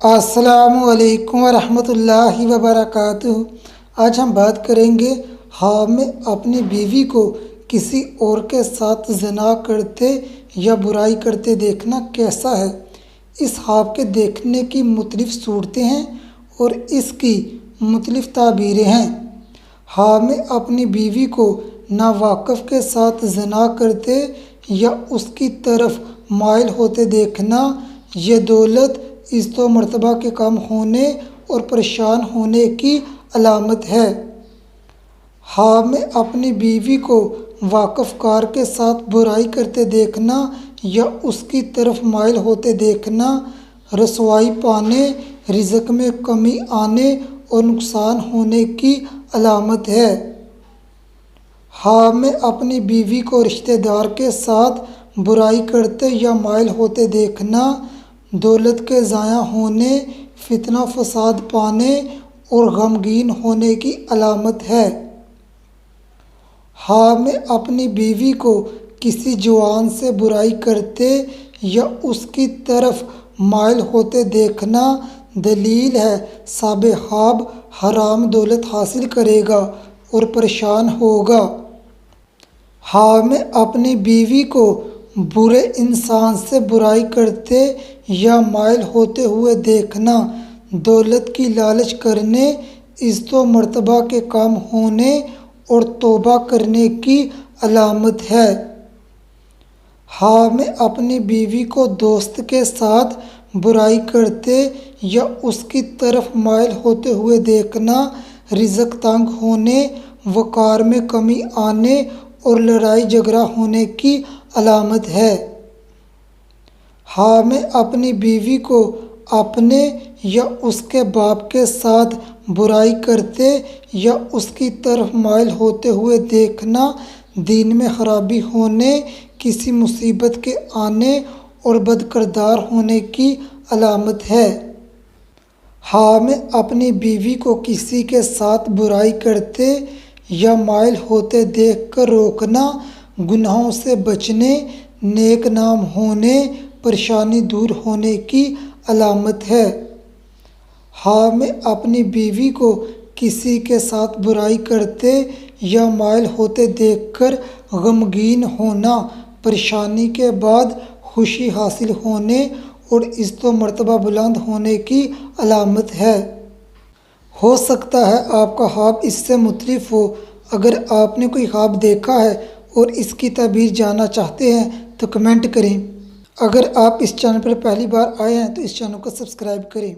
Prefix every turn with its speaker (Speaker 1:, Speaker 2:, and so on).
Speaker 1: السلام علیکم ورحمۃ اللہ وبرکاتہ۔ آج ہم بات کریں گے خواب میں اپنی بیوی کو کسی اور کے ساتھ زنا کرتے یا برائی کرتے دیکھنا کیسا ہے۔ اس خواب کے دیکھنے کی مختلف صورتیں ہیں اور اس کی مختلف تعبیریں ہیں۔ خواب میں اپنی بیوی کو ناواقف کے ساتھ زنا کرتے یا اس کی طرف مائل ہوتے دیکھنا یہ دولت، عزت و مرتبہ کے کم ہونے اور پریشان ہونے کی علامت ہے۔ خواب میں اپنی بیوی کو واقف کار کے ساتھ برائی کرتے دیکھنا یا اس کی طرف مائل ہوتے دیکھنا رسوائی پانے، رزق میں کمی آنے اور نقصان ہونے کی علامت ہے۔ خواب میں اپنی بیوی کو رشتہ دار کے ساتھ برائی کرتے یا مائل ہوتے دیکھنا دولت کے ضائع ہونے، فتنہ فساد پانے اور غمگین ہونے کی علامت ہے۔ خواب میں اپنی بیوی کو کسی جوان سے برائی کرتے یا اس کی طرف مائل ہوتے دیکھنا دلیل ہے صاحب خواب حرام دولت حاصل کرے گا اور پریشان ہوگا۔ خواب میں اپنی بیوی کو برے انسان سے برائی کرتے یا مائل ہوتے ہوئے دیکھنا دولت کی لالچ کرنے، عزت و مرتبہ کے کم ہونے اور توبہ کرنے کی علامت ہے۔ خواب میں اپنی بیوی کو دوست کے ساتھ برائی کرتے یا اس کی طرف مائل ہوتے ہوئے دیکھنا رزق تنگ ہونے، وقار میں کمی آنے اور لڑائی جھگڑا ہونے کی علامت ہے۔ خواب میں اپنی بیوی کو اپنے یا اس کے باپ کے ساتھ برائی کرتے یا اس کی طرف مائل ہوتے ہوئے دیکھنا دین میں خرابی ہونے، کسی مصیبت کے آنے اور بد کردار ہونے کی علامت ہے۔ خواب میں اپنی بیوی کو کسی کے ساتھ برائی کرتے یا مائل ہوتے دیکھ کر روکنا گناہوں سے بچنے، نیک نام ہونے، پریشانی دور ہونے کی علامت ہے۔ خواب میں اپنی بیوی کو کسی کے ساتھ برائی کرتے یا مائل ہوتے دیکھ کر غمگین ہونا پریشانی کے بعد خوشی حاصل ہونے اور عزت و مرتبہ بلند ہونے کی علامت ہے۔ ہو سکتا ہے آپ کا خواب اس سے مختلف ہو۔ اگر آپ نے کوئی خواب دیکھا ہے اور اس کی تعبیر جاننا چاہتے ہیں تو کمنٹ کریں۔ اگر آپ اس چینل پر پہلی بار آئے ہیں تو اس چینل کو سبسکرائب کریں۔